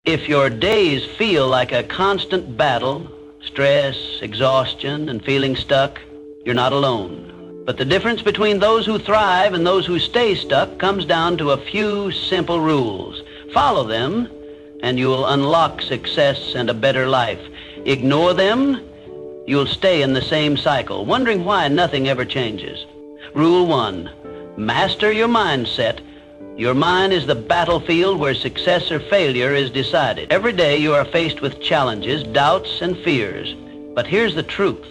If your days feel like a constant battle, stress, exhaustion, and feeling stuck, you're not alone. But the difference between those who thrive and those who stay stuck comes down to a few simple rules. Follow them, and you'll unlock success and a better life. Ignore them, you'll stay in the same cycle, wondering why nothing ever changes. Rule 1, master your mindset. Your mind is the battlefield where success or failure is decided. Every day you are faced with challenges, doubts, and fears. But here's the truth.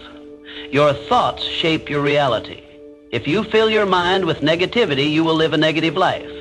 Your thoughts shape your reality. If you fill your mind with negativity, you will live a negative life.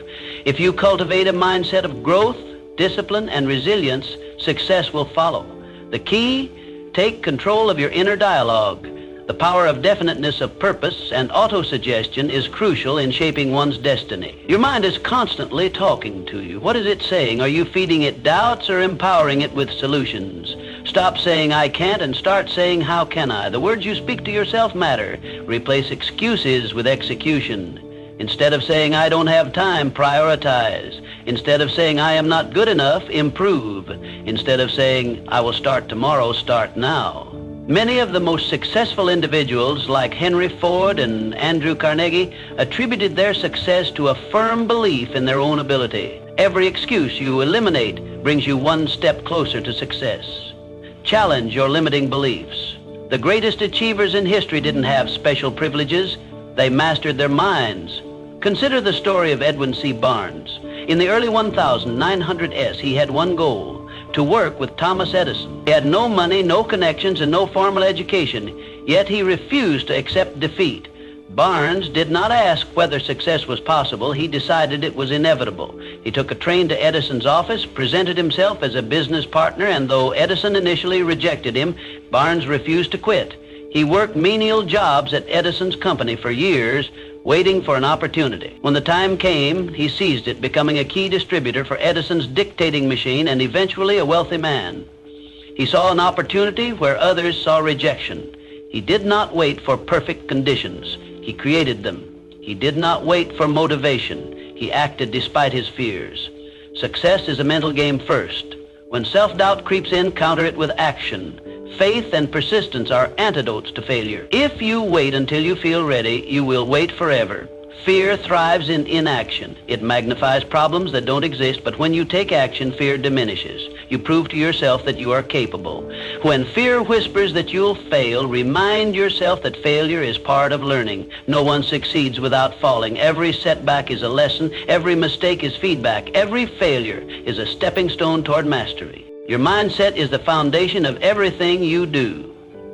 If you cultivate a mindset of growth, discipline, and resilience, success will follow. The key, take control of your inner dialogue. The power of definiteness of purpose and autosuggestion is crucial in shaping one's destiny. Your mind is constantly talking to you. What is it saying? Are you feeding it doubts or empowering it with solutions? Stop saying, I can't, and start saying, how can I? The words you speak to yourself matter. Replace excuses with execution. Instead of saying, I don't have time, prioritize. Instead of saying, I am not good enough, improve. Instead of saying, I will start tomorrow, start now. Many of the most successful individuals, like Henry Ford and Andrew Carnegie, attributed their success to a firm belief in their own ability. Every excuse you eliminate brings you one step closer to success. Challenge your limiting beliefs. The greatest achievers in history didn't have special privileges. They mastered their minds. Consider the story of Edwin C. Barnes. In the early 1900s, he had one goal: to work with Thomas Edison. He had no money, no connections, and no formal education, yet he refused to accept defeat. Barnes did not ask whether success was possible. He decided it was inevitable. He took a train to Edison's office, presented himself as a business partner, and though Edison initially rejected him, Barnes refused to quit. He worked menial jobs at Edison's company for years, waiting for an opportunity. When the time came, he seized it, becoming a key distributor for Edison's dictating machine and eventually a wealthy man. He saw an opportunity where others saw rejection. He did not wait for perfect conditions. He created them. He did not wait for motivation. He acted despite his fears. Success is a mental game first. When self-doubt creeps in, counter it with action. Faith and persistence are antidotes to failure. If you wait until you feel ready, you will wait forever. Fear thrives in inaction. It magnifies problems that don't exist, but when you take action, fear diminishes. You prove to yourself that you are capable. When fear whispers that you'll fail, remind yourself that failure is part of learning. No one succeeds without falling. Every setback is a lesson. Every mistake is feedback. Every failure is a stepping stone toward mastery. Your mindset is the foundation of everything you do.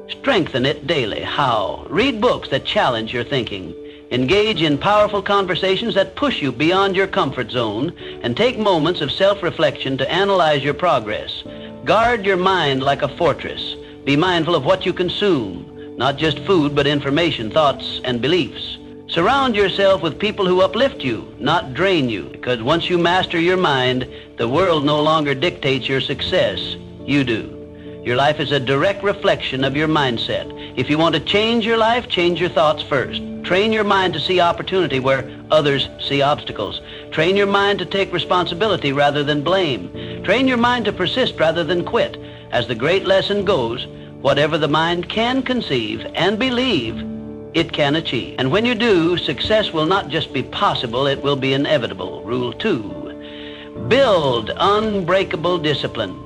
Strengthen it daily. How? Read books that challenge your thinking. Engage in powerful conversations that push you beyond your comfort zone, and take moments of self-reflection to analyze your progress. Guard your mind like a fortress. Be mindful of what you consume, not just food, but information, thoughts, and beliefs. Surround yourself with people who uplift you, not drain you, because once you master your mind, the world no longer dictates your success. You do. Your life is a direct reflection of your mindset. If you want to change your life, change your thoughts first. Train your mind to see opportunity where others see obstacles. Train your mind to take responsibility rather than blame. Train your mind to persist rather than quit. As the great lesson goes, whatever the mind can conceive and believe, it can achieve. And when you do, success will not just be possible, it will be inevitable. Rule 2, build unbreakable discipline.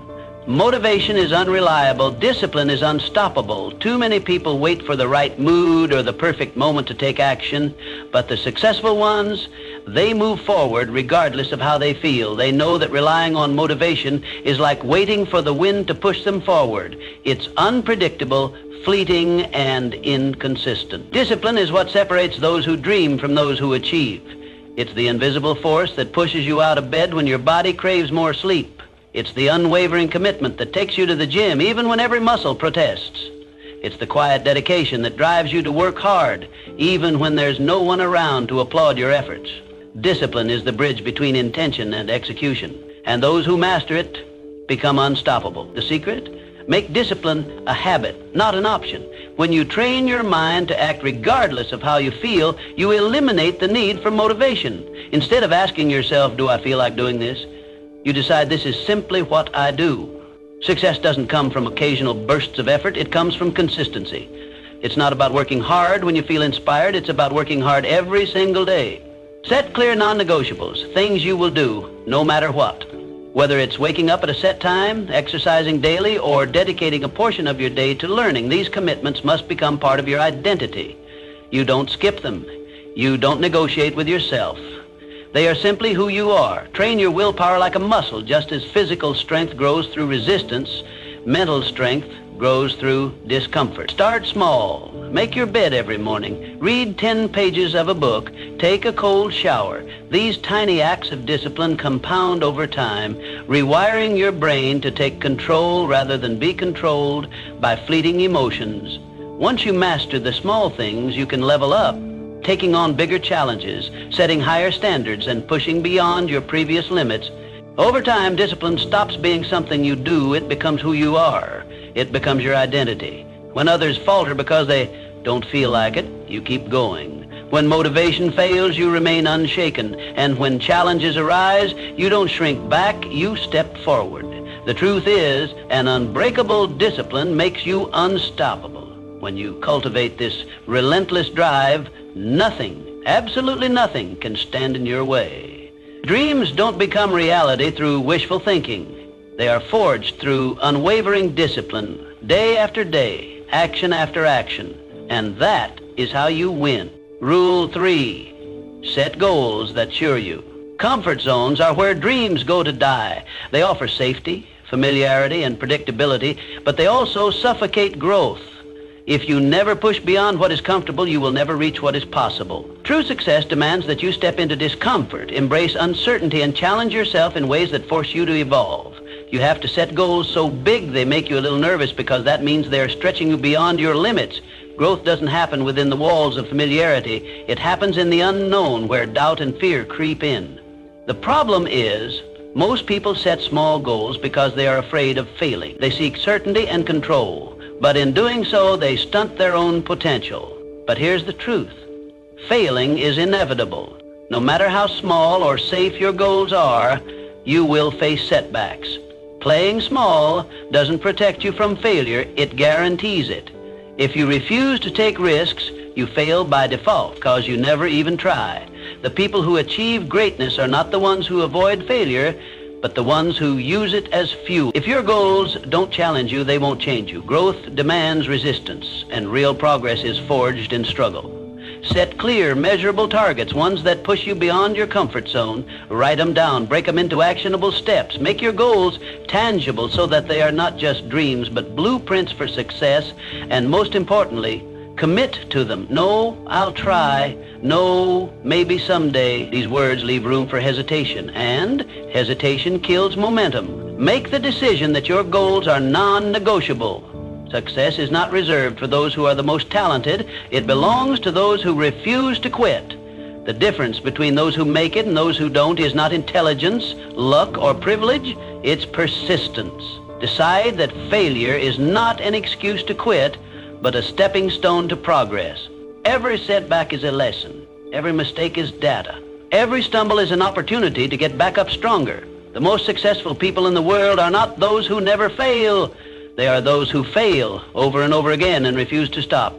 Motivation is unreliable. Discipline is unstoppable. Too many people wait for the right mood or the perfect moment to take action, but the successful ones, they move forward regardless of how they feel. They know that relying on motivation is like waiting for the wind to push them forward. It's unpredictable, fleeting, and inconsistent. Discipline is what separates those who dream from those who achieve. It's the invisible force that pushes you out of bed when your body craves more sleep. It's the unwavering commitment that takes you to the gym even when every muscle protests. It's the quiet dedication that drives you to work hard even when there's no one around to applaud your efforts. Discipline is the bridge between intention and execution, and those who master it become unstoppable. The secret? Make discipline a habit, not an option. When you train your mind to act regardless of how you feel, you eliminate the need for motivation. Instead of asking yourself, do I feel like doing this? You decide this is simply what I do. Success doesn't come from occasional bursts of effort. It comes from consistency. It's not about working hard when you feel inspired. It's about working hard every single day. Set clear non-negotiables, things you will do no matter what. Whether it's waking up at a set time, exercising daily, or dedicating a portion of your day to learning, these commitments must become part of your identity. You don't skip them. You don't negotiate with yourself. They are simply who you are. Train your willpower like a muscle. Just as physical strength grows through resistance, mental strength grows through discomfort. Start small. Make your bed every morning. Read 10 pages of a book. Take a cold shower. These tiny acts of discipline compound over time, rewiring your brain to take control rather than be controlled by fleeting emotions. Once you master the small things, you can level up, taking on bigger challenges, setting higher standards, and pushing beyond your previous limits. Over time, discipline stops being something you do. It becomes who you are. It becomes your identity. When others falter because they don't feel like it, you keep going. When motivation fails, you remain unshaken. And when challenges arise, you don't shrink back, you step forward. The truth is, an unbreakable discipline makes you unstoppable. When you cultivate this relentless drive, nothing, absolutely nothing, can stand in your way. Dreams don't become reality through wishful thinking. They are forged through unwavering discipline, day after day, action after action. And that is how you win. Rule 3, set goals that sure you. Comfort zones are where dreams go to die. They offer safety, familiarity, and predictability, but they also suffocate growth. If you never push beyond what is comfortable, you will never reach what is possible. True success demands that you step into discomfort, embrace uncertainty, and challenge yourself in ways that force you to evolve. You have to set goals so big they make you a little nervous, because that means they're stretching you beyond your limits. Growth doesn't happen within the walls of familiarity. It happens in the unknown, where doubt and fear creep in. The problem is, most people set small goals because they are afraid of failing. They seek certainty and control. But in doing so, they stunt their own potential. But here's the truth. Failing is inevitable. No matter how small or safe your goals are, you will face setbacks. Playing small doesn't protect you from failure, it guarantees it. If you refuse to take risks, you fail by default because you never even try. The people who achieve greatness are not the ones who avoid failure, but the ones who use it as fuel. If your goals don't challenge you, they won't change you. Growth demands resistance, and real progress is forged in struggle. Set clear, measurable targets, ones that push you beyond your comfort zone. Write them down, break them into actionable steps. Make your goals tangible so that they are not just dreams, but blueprints for success. And most importantly, commit to them. No, I'll try. No, maybe someday. These words leave room for hesitation, and hesitation kills momentum. Make the decision that your goals are non-negotiable. Success is not reserved for those who are the most talented. It belongs to those who refuse to quit. The difference between those who make it and those who don't is not intelligence, luck, or privilege. It's persistence. Decide that failure is not an excuse to quit, but a stepping stone to progress. Every setback is a lesson. Every mistake is data. Every stumble is an opportunity to get back up stronger. The most successful people in the world are not those who never fail. They are those who fail over and over again and refuse to stop.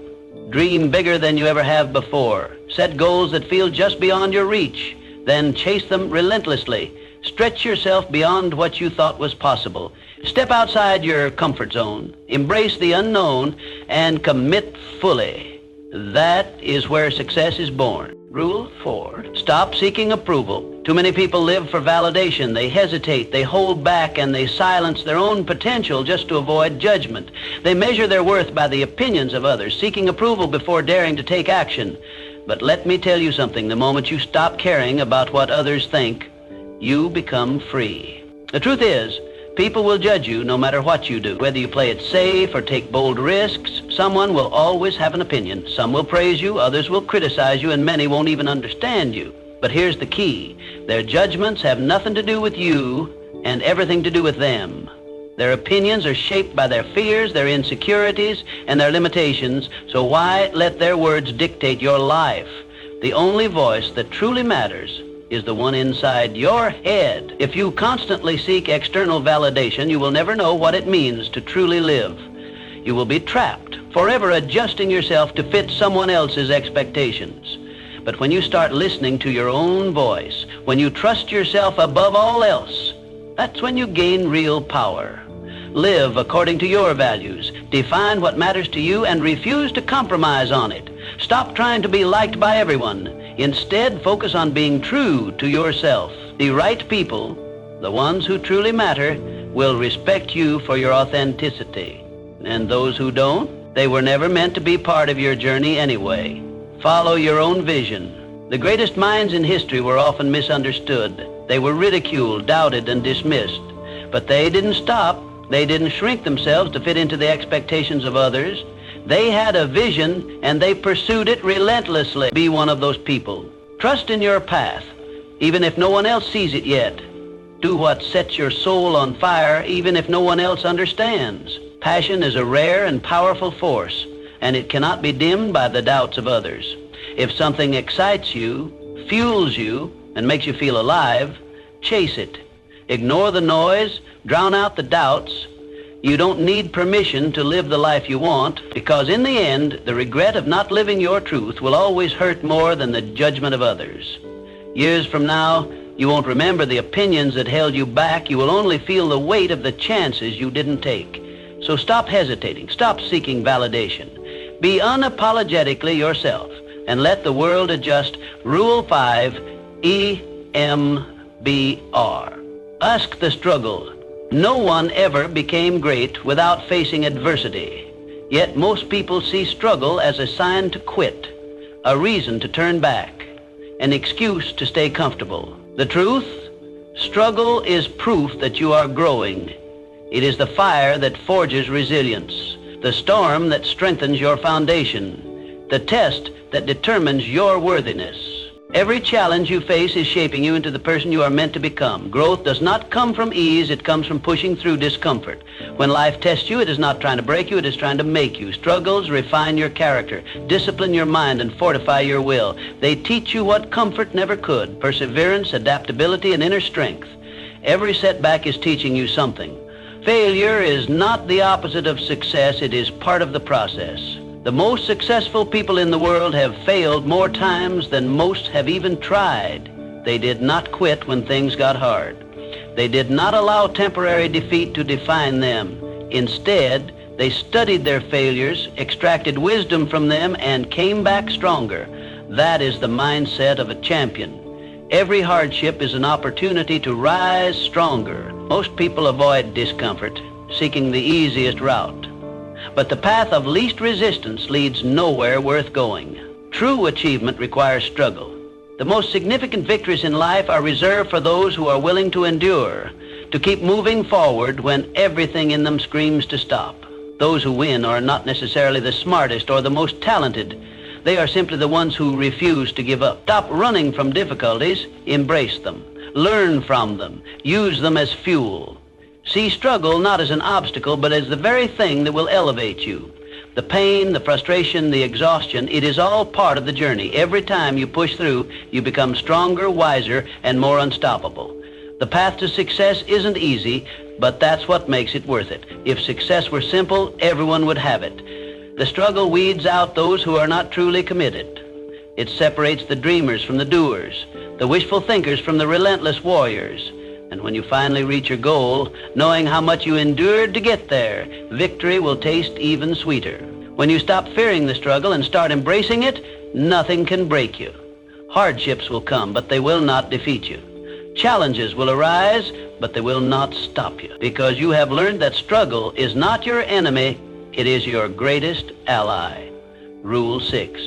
Dream bigger than you ever have before. Set goals that feel just beyond your reach. Then chase them relentlessly. Stretch yourself beyond what you thought was possible. Step outside your comfort zone. Embrace the unknown and commit fully. That is where success is born. Rule 4, stop seeking approval. Too many people live for validation. They hesitate, they hold back, and they silence their own potential just to avoid judgment. They measure their worth by the opinions of others, seeking approval before daring to take action. But let me tell you something. The moment you stop caring about what others think, you become free. The truth is, people will judge you no matter what you do. Whether you play it safe or take bold risks, someone will always have an opinion. Some will praise you, others will criticize you, and many won't even understand you. But here's the key. Their judgments have nothing to do with you and everything to do with them. Their opinions are shaped by their fears, their insecurities, and their limitations, so why let their words dictate your life? The only voice that truly matters is the one inside your head. If you constantly seek external validation, you will never know what it means to truly live. You will be trapped, forever adjusting yourself to fit someone else's expectations. But when you start listening to your own voice, when you trust yourself above all else, that's when you gain real power. Live according to your values. Define what matters to you and refuse to compromise on it. Stop trying to be liked by everyone. Instead, focus on being true to yourself. The right people, the ones who truly matter, will respect you for your authenticity. And those who don't, they were never meant to be part of your journey anyway. Follow your own vision. The greatest minds in history were often misunderstood. They were ridiculed, doubted, and dismissed. But they didn't stop. They didn't shrink themselves to fit into the expectations of others. They had a vision, and they pursued it relentlessly. Be one of those people. Trust in your path, even if no one else sees it yet. Do what sets your soul on fire, even if no one else understands. Passion is a rare and powerful force, and it cannot be dimmed by the doubts of others. If something excites you, fuels you, and makes you feel alive, chase it. Ignore the noise, drown out the doubts. You don't need permission to live the life you want, because in the end, the regret of not living your truth will always hurt more than the judgment of others. Years from now, you won't remember the opinions that held you back. You will only feel the weight of the chances you didn't take. So stop hesitating. Stop seeking validation. Be unapologetically yourself and let the world adjust. Rule 5, EMBR. Ask the struggle. No one ever became great without facing adversity. Yet most people see struggle as a sign to quit, a reason to turn back, an excuse to stay comfortable. The truth? Struggle is proof that you are growing. It is the fire that forges resilience, the storm that strengthens your foundation, the test that determines your worthiness. Every challenge you face is shaping you into the person you are meant to become. Growth does not come from ease, it comes from pushing through discomfort. When life tests you, it is not trying to break you, it is trying to make you. Struggles refine your character, discipline your mind, and fortify your will. They teach you what comfort never could: perseverance, adaptability, and inner strength. Every setback is teaching you something. Failure is not the opposite of success, it is part of the process. The most successful people in the world have failed more times than most have even tried. They did not quit when things got hard. They did not allow temporary defeat to define them. Instead, they studied their failures, extracted wisdom from them, and came back stronger. That is the mindset of a champion. Every hardship is an opportunity to rise stronger. Most people avoid discomfort, seeking the easiest route. But the path of least resistance leads nowhere worth going. True achievement requires struggle. The most significant victories in life are reserved for those who are willing to endure, to keep moving forward when everything in them screams to stop. Those who win are not necessarily the smartest or the most talented. They are simply the ones who refuse to give up. Stop running from difficulties, embrace them. Learn from them. Use them as fuel. See struggle not as an obstacle, but as the very thing that will elevate you. The pain, the frustration, the exhaustion, it is all part of the journey. Every time you push through, you become stronger, wiser, and more unstoppable. The path to success isn't easy, but that's what makes it worth it. If success were simple, everyone would have it. The struggle weeds out those who are not truly committed. It separates the dreamers from the doers, the wishful thinkers from the relentless warriors. And when you finally reach your goal, knowing how much you endured to get there, victory will taste even sweeter. When you stop fearing the struggle and start embracing it, nothing can break you. Hardships will come, but they will not defeat you. Challenges will arise, but they will not stop you, because you have learned that struggle is not your enemy, it is your greatest ally. Rule 6.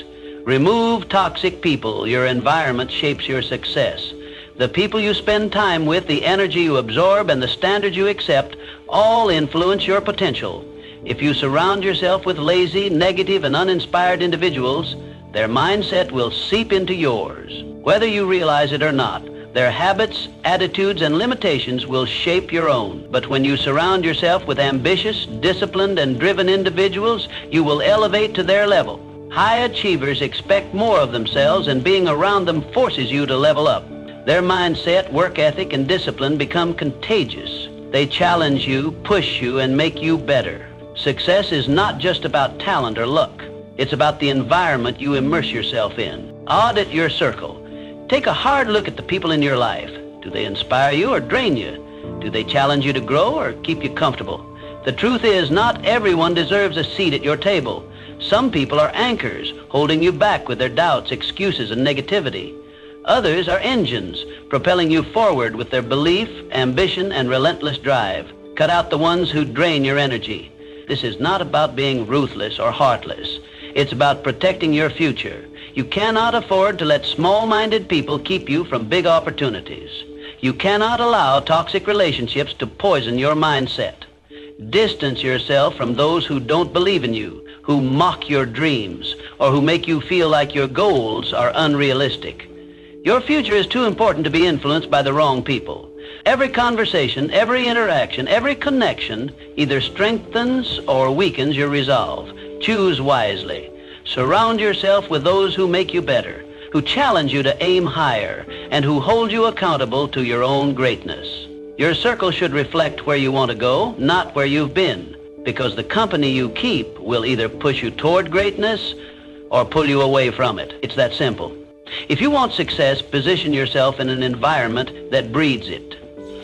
Remove toxic people. Your environment shapes your success. The people you spend time with, the energy you absorb, and the standards you accept all influence your potential. If you surround yourself with lazy, negative, and uninspired individuals, their mindset will seep into yours. Whether you realize it or not, their habits, attitudes, and limitations will shape your own. But when you surround yourself with ambitious, disciplined, and driven individuals, you will elevate to their level. High achievers expect more of themselves, and being around them forces you to level up. Their mindset, work ethic, and discipline become contagious. They challenge you, push you, and make you better. Success is not just about talent or luck. It's about the environment you immerse yourself in. Audit your circle. Take a hard look at the people in your life. Do they inspire you or drain you? Do they challenge you to grow or keep you comfortable? The truth is, not everyone deserves a seat at your table. Some people are anchors, holding you back with their doubts, excuses, and negativity. Others are engines, propelling you forward with their belief, ambition, and relentless drive. Cut out the ones who drain your energy. This is not about being ruthless or heartless. It's about protecting your future. You cannot afford to let small-minded people keep you from big opportunities. You cannot allow toxic relationships to poison your mindset. Distance yourself from those who don't believe in you, who mock your dreams, or who make you feel like your goals are unrealistic. Your future is too important to be influenced by the wrong people. Every conversation, every interaction, every connection either strengthens or weakens your resolve. Choose wisely. Surround yourself with those who make you better, who challenge you to aim higher, and who hold you accountable to your own greatness. Your circle should reflect where you want to go, not where you've been, because the company you keep will either push you toward greatness or pull you away from it. It's that simple. If you want success, position yourself in an environment that breeds it.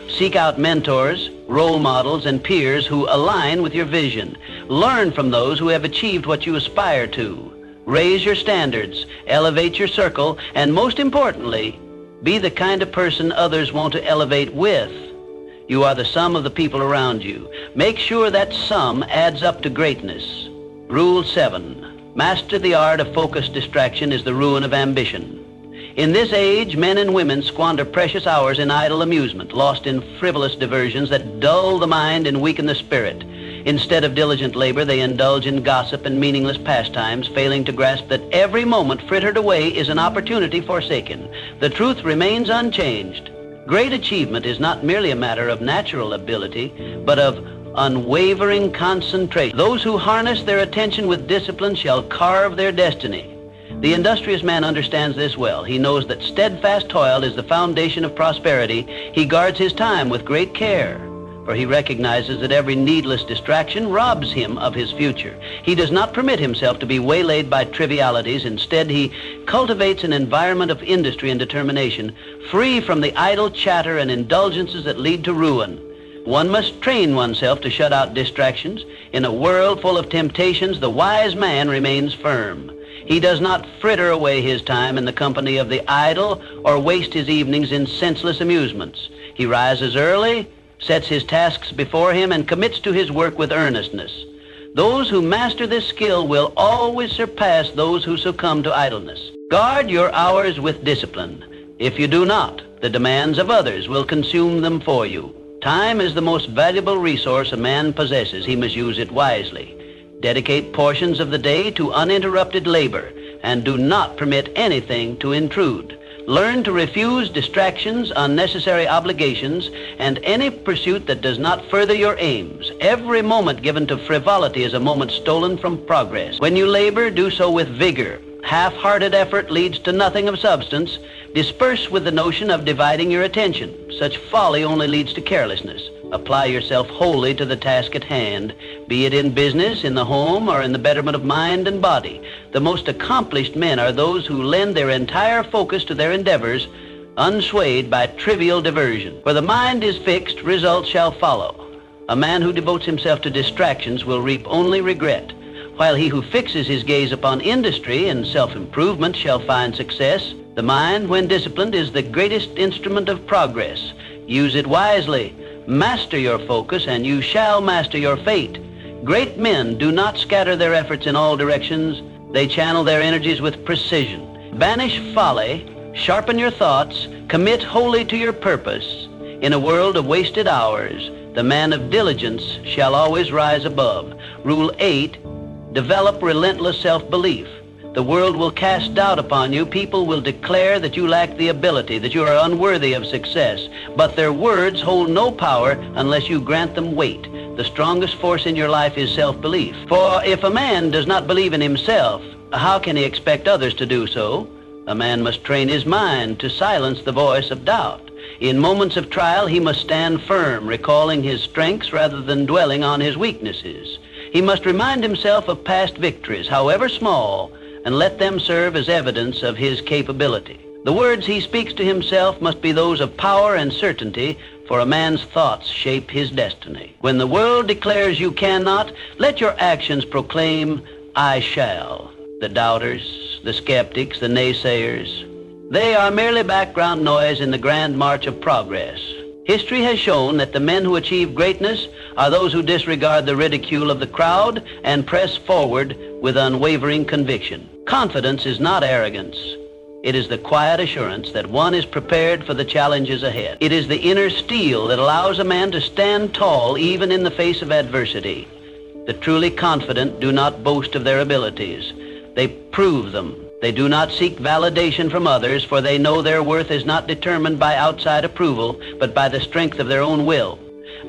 Seek out mentors, role models, and peers who align with your vision. Learn from those who have achieved what you aspire to. Raise your standards, elevate your circle, and most importantly, be the kind of person others want to elevate with. You are the sum of the people around you. Make sure that sum adds up to greatness. Rule 7. Master the art of focused distraction is the ruin of ambition. In this age, men and women squander precious hours in idle amusement, lost in frivolous diversions that dull the mind and weaken the spirit. Instead of diligent labor, they indulge in gossip and meaningless pastimes, failing to grasp that every moment frittered away is an opportunity forsaken. The truth remains unchanged. Great achievement is not merely a matter of natural ability, but of unwavering concentration. Those who harness their attention with discipline shall carve their destiny. The industrious man understands this well. He knows that steadfast toil is the foundation of prosperity. He guards his time with great care, for he recognizes that every needless distraction robs him of his future. He does not permit himself to be waylaid by trivialities. Instead, he cultivates an environment of industry and determination, free from the idle chatter and indulgences that lead to ruin. One must train oneself to shut out distractions. In a world full of temptations, the wise man remains firm. He does not fritter away his time in the company of the idle or waste his evenings in senseless amusements. He rises early, sets his tasks before him, and commits to his work with earnestness. Those who master this skill will always surpass those who succumb to idleness. Guard your hours with discipline. If you do not, the demands of others will consume them for you. Time is the most valuable resource a man possesses. He must use it wisely. Dedicate portions of the day to uninterrupted labor, and do not permit anything to intrude. Learn to refuse distractions, unnecessary obligations, and any pursuit that does not further your aims. Every moment given to frivolity is a moment stolen from progress. When you labor, do so with vigor. Half-hearted effort leads to nothing of substance. Disperse with the notion of dividing your attention. Such folly only leads to carelessness. Apply yourself wholly to the task at hand, be it in business, in the home, or in the betterment of mind and body. The most accomplished men are those who lend their entire focus to their endeavors, unswayed by trivial diversion. Where the mind is fixed, results shall follow. A man who devotes himself to distractions will reap only regret, while he who fixes his gaze upon industry and self-improvement shall find success. The mind, when disciplined, is the greatest instrument of progress. Use it wisely. Master your focus, and you shall master your fate. Great men do not scatter their efforts in all directions. They channel their energies with precision. Banish folly, sharpen your thoughts, commit wholly to your purpose. In a world of wasted hours, the man of diligence shall always rise above. Rule 8, develop relentless self-belief. The world will cast doubt upon you. People will declare that you lack the ability, that you are unworthy of success. But their words hold no power unless you grant them weight. The strongest force in your life is self-belief. For if a man does not believe in himself, how can he expect others to do so? A man must train his mind to silence the voice of doubt. In moments of trial, he must stand firm, recalling his strengths rather than dwelling on his weaknesses. He must remind himself of past victories, however small, and let them serve as evidence of his capability. The words he speaks to himself must be those of power and certainty, for a man's thoughts shape his destiny. When the world declares you cannot, let your actions proclaim, I shall. The doubters, the skeptics, the naysayers, they are merely background noise in the grand march of progress. History has shown that the men who achieve greatness are those who disregard the ridicule of the crowd and press forward with unwavering conviction. Confidence is not arrogance. It is the quiet assurance that one is prepared for the challenges ahead. It is the inner steel that allows a man to stand tall even in the face of adversity. The truly confident do not boast of their abilities. They prove them. They do not seek validation from others, for they know their worth is not determined by outside approval, but by the strength of their own will.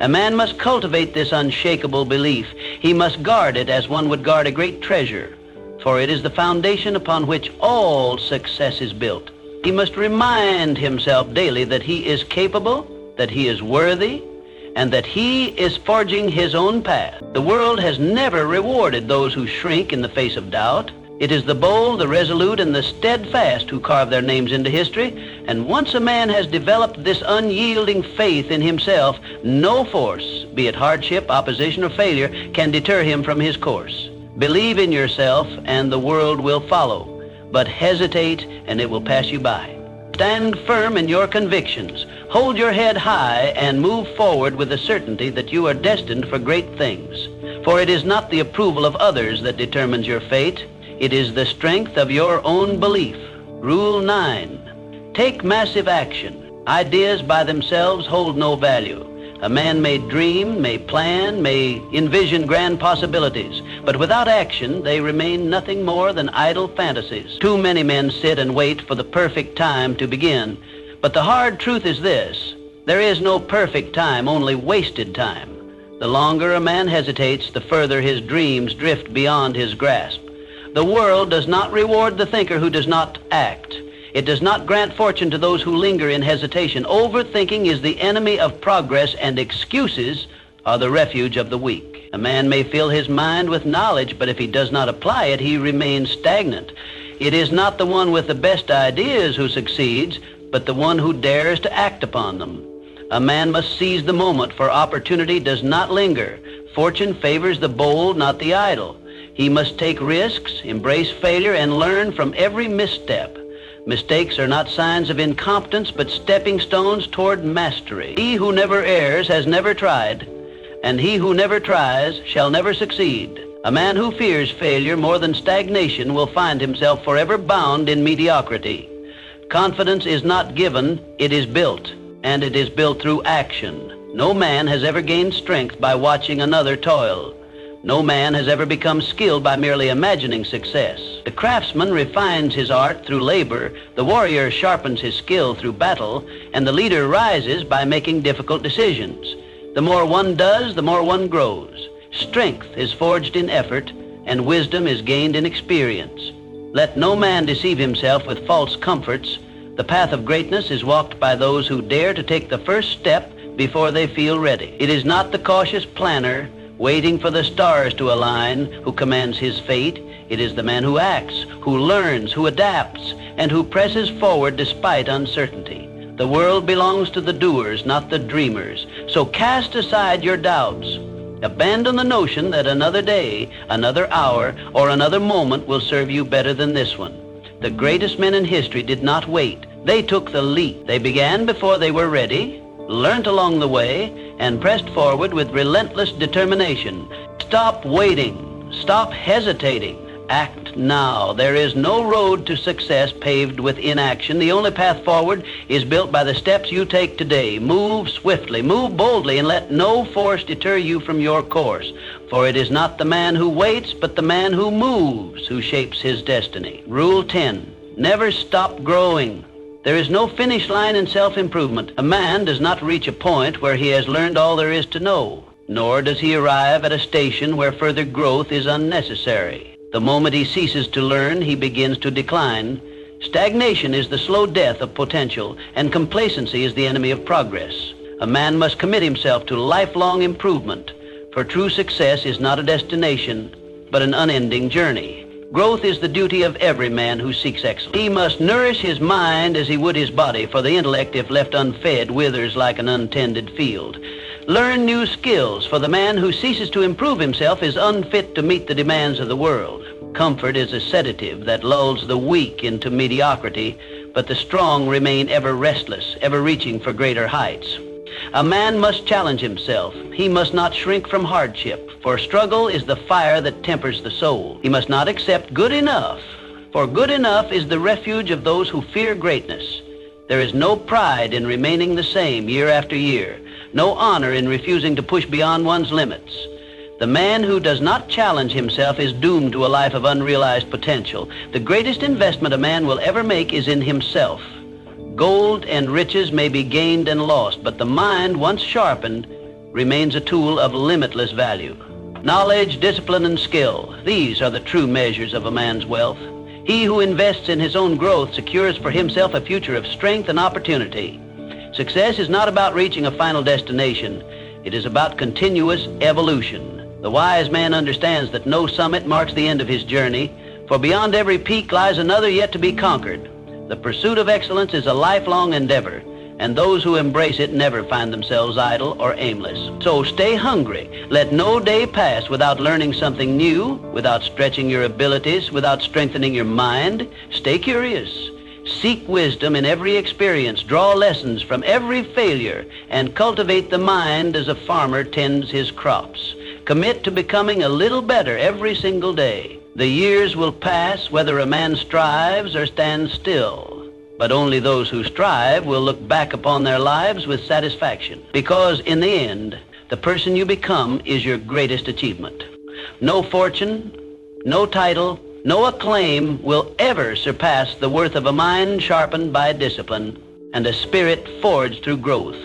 A man must cultivate this unshakable belief. He must guard it as one would guard a great treasure, for it is the foundation upon which all success is built. He must remind himself daily that he is capable, that he is worthy, and that he is forging his own path. The world has never rewarded those who shrink in the face of doubt. It is the bold, the resolute, and the steadfast who carve their names into history. And once a man has developed this unyielding faith in himself, no force, be it hardship, opposition, or failure, can deter him from his course. Believe in yourself, and the world will follow. But hesitate, and it will pass you by. Stand firm in your convictions. Hold your head high, and move forward with the certainty that you are destined for great things. For it is not the approval of others that determines your fate. It is the strength of your own belief. Rule 9. Take massive action. Ideas by themselves hold no value. A man may dream, may plan, may envision grand possibilities, but without action, they remain nothing more than idle fantasies. Too many men sit and wait for the perfect time to begin. But the hard truth is this: there is no perfect time, only wasted time. The longer a man hesitates, the further his dreams drift beyond his grasp. The world does not reward the thinker who does not act. It does not grant fortune to those who linger in hesitation. Overthinking is the enemy of progress, and excuses are the refuge of the weak. A man may fill his mind with knowledge, but if he does not apply it, he remains stagnant. It is not the one with the best ideas who succeeds, but the one who dares to act upon them. A man must seize the moment, for opportunity does not linger. Fortune favors the bold, not the idle. He must take risks, embrace failure, and learn from every misstep. Mistakes are not signs of incompetence, but stepping stones toward mastery. He who never errs has never tried, and he who never tries shall never succeed. A man who fears failure more than stagnation will find himself forever bound in mediocrity. Confidence is not given, it is built, and it is built through action. No man has ever gained strength by watching another toil. No man has ever become skilled by merely imagining success. The craftsman refines his art through labor, the warrior sharpens his skill through battle, and the leader rises by making difficult decisions. The more one does, the more one grows. Strength is forged in effort, and wisdom is gained in experience. Let no man deceive himself with false comforts. The path of greatness is walked by those who dare to take the first step before they feel ready. It is not the cautious planner waiting for the stars to align who commands his fate. It is the man who acts, who learns, who adapts, and who presses forward despite uncertainty. The world belongs to the doers, not the dreamers. So cast aside your doubts. Abandon the notion that another day, another hour, or another moment will serve you better than this one. The greatest men in history did not wait. They took the leap. They began before they were ready, learnt along the way, and pressed forward with relentless determination. Stop waiting. Stop hesitating. Act now. There is no road to success paved with inaction. The only path forward is built by the steps you take today. Move swiftly, move boldly, and let no force deter you from your course. For it is not the man who waits, but the man who moves who shapes his destiny. Rule 10. Never stop growing. There is no finish line in self-improvement. A man does not reach a point where he has learned all there is to know, nor does he arrive at a station where further growth is unnecessary. The moment he ceases to learn, he begins to decline, Stagnation is the slow death of potential, and complacency is the enemy of progress. A man must commit himself to lifelong improvement, for true success is not a destination, but an unending journey. Growth is the duty of every man who seeks excellence. He must nourish his mind as he would his body, for the intellect, if left unfed, withers like an untended field. Learn new skills, for the man who ceases to improve himself is unfit to meet the demands of the world. Comfort is a sedative that lulls the weak into mediocrity, but the strong remain ever restless, ever reaching for greater heights. A man must challenge himself. He must not shrink from hardship, for struggle is the fire that tempers the soul. He must not accept good enough, for good enough is the refuge of those who fear greatness. There is no pride in remaining the same year after year, no honor in refusing to push beyond one's limits. The man who does not challenge himself is doomed to a life of unrealized potential. The greatest investment a man will ever make is in himself. Gold and riches may be gained and lost, but the mind, once sharpened, remains a tool of limitless value. Knowledge, discipline, and skill, these are the true measures of a man's wealth. He who invests in his own growth secures for himself a future of strength and opportunity. Success is not about reaching a final destination. It is about continuous evolution. The wise man understands that no summit marks the end of his journey, for beyond every peak lies another yet to be conquered. The pursuit of excellence is a lifelong endeavor, and those who embrace it never find themselves idle or aimless. So stay hungry. Let no day pass without learning something new, without stretching your abilities, without strengthening your mind. Stay curious. Seek wisdom in every experience. Draw lessons from every failure, and cultivate the mind as a farmer tends his crops. Commit to becoming a little better every single day. The years will pass whether a man strives or stands still, but only those who strive will look back upon their lives with satisfaction, because in the end, the person you become is your greatest achievement. No fortune, no title, no acclaim will ever surpass the worth of a mind sharpened by discipline and a spirit forged through growth.